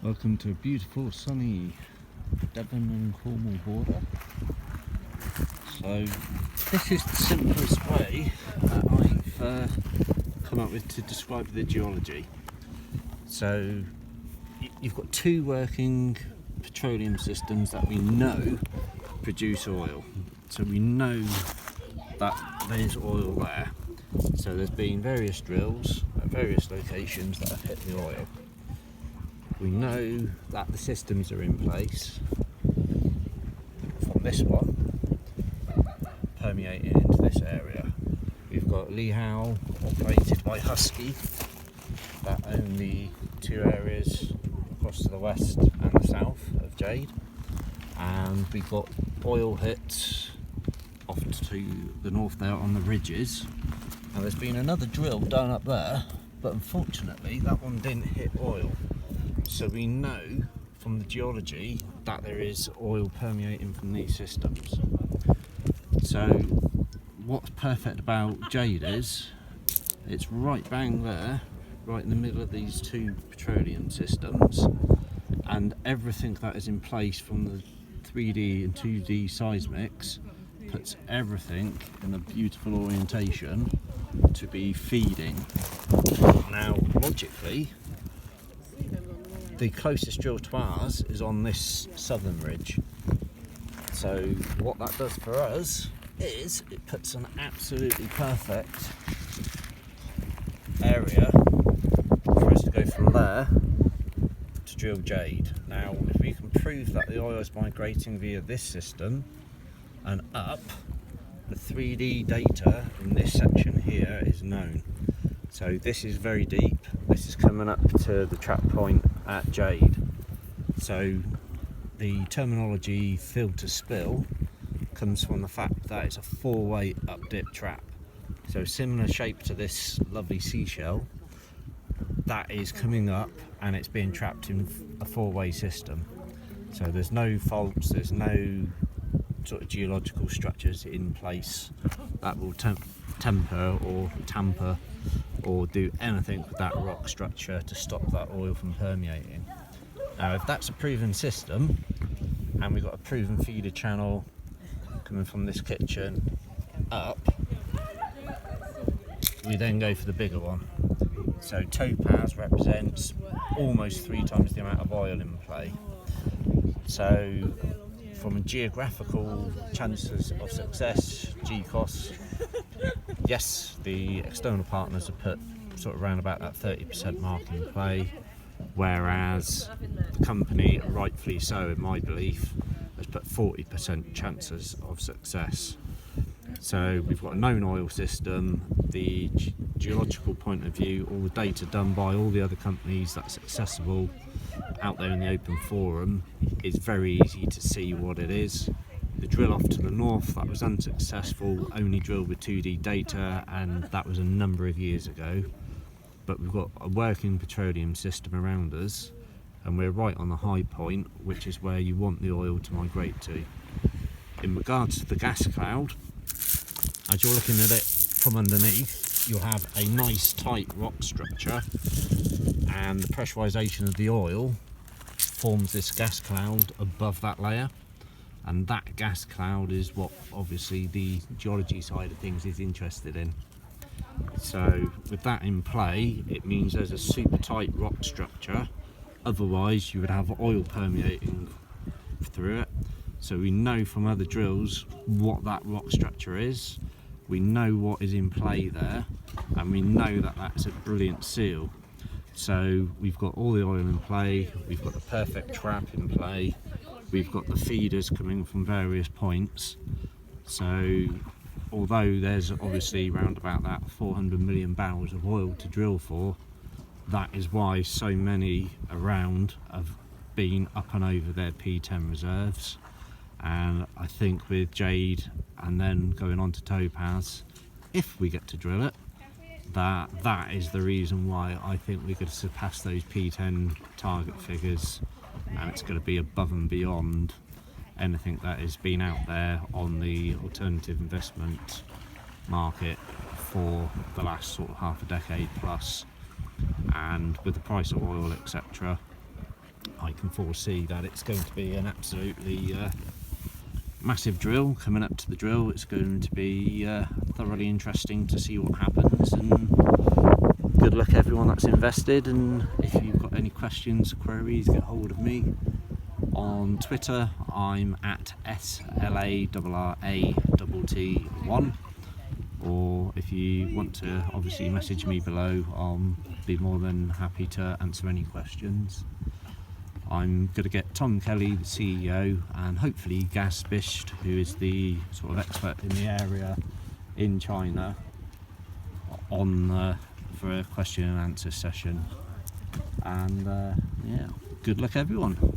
Welcome to a beautiful sunny Devon and Cornwall border. So this is the simplest way that I've come up with to describe the geology. So you've got two working petroleum systems that we know produce oil. So we know that there's oil there. So there's been various drills at various locations that have hit the oil. We know that the systems are in place from this one, permeating into this area. We've got Lee Howe, operated by Husky, that own the two areas across to the west and the south of Jade. And we've got oil hits off to the north there on the ridges. Now there's been another drill done up there, but unfortunately that one didn't hit oil. So we know from the geology that there is oil permeating from these systems. So what's perfect about Jade is it's right bang there, right in the middle of these two petroleum systems, and everything that is in place from the 3D and 2D seismics puts everything in a beautiful orientation to be feeding. Now logically, the closest drill to ours is on this southern ridge. So what that does for us is it puts an absolutely perfect area for us to go from there to drill Jade. Now if we can prove that the oil is migrating via this system and up, the 3D data in this section here is known. So this is very deep. This is coming up to the trap point at Jade. So the terminology filter spill comes from the fact that it's a four-way up dip trap. So similar shape to this lovely seashell, that is coming up and it's being trapped in a four-way system. So there's no faults, there's no sort of geological structures in place that will temper or tamper or do anything with that rock structure to stop that oil from permeating. Now if that's a proven system and we've got a proven feeder channel coming from this kitchen up, we then go for the bigger one. So Topaz represents almost 3 times the amount of oil in play. So from a geographical chances of success, GCOS, yes, the external partners have put sort of around about that 30% mark in play, whereas the company, rightfully so in my belief, has put 40% chances of success. So we've got a known oil system, the geological point of view, all the data done by all the other companies that's accessible out there in the open forum is very easy to see what it is. The drill off to the north, that was unsuccessful, only drilled with 2D data, and that was a number of years ago. But we've got a working petroleum system around us, and we're right on the high point, which is where you want the oil to migrate to. In regards to the gas cloud, as you're looking at it from underneath, you'll have a nice tight rock structure, and the pressurization of the oil forms this gas cloud above that layer. And that gas cloud is what obviously the geology side of things is interested in. So with that in play, it means there's a super tight rock structure. Otherwise you would have oil permeating through it. So we know from other drills what that rock structure is. We know what is in play there, and we know that that's a brilliant seal. So we've got all the oil in play, we've got the perfect trap in play, we've got the feeders coming from various points. So although there's obviously around about that 400 million barrels of oil to drill for, that is why so many around have been up and over their P10 reserves. And I think with Jade and then going on to Topaz, if we get to drill it, that is the reason why I think we could surpass those P10 target figures, and it's going to be above and beyond anything that has been out there on the alternative investment market for the last sort of half a decade plus. And with the price of oil, etc., I can foresee that it's going to be an absolutely massive drill. Coming up to the drill, it's going to be thoroughly interesting to see what happens, and good luck everyone that's invested. And if you've got any questions, queries, get hold of me on Twitter. I'm at SLARRATT1, or if you want to obviously message me below, I'll be more than happy to answer any questions. I'm going to get Tom Kelly, the CEO, and hopefully Gas Bisht, who is the sort of expert in the area in China, on for a question and answer session. And yeah, good luck everyone.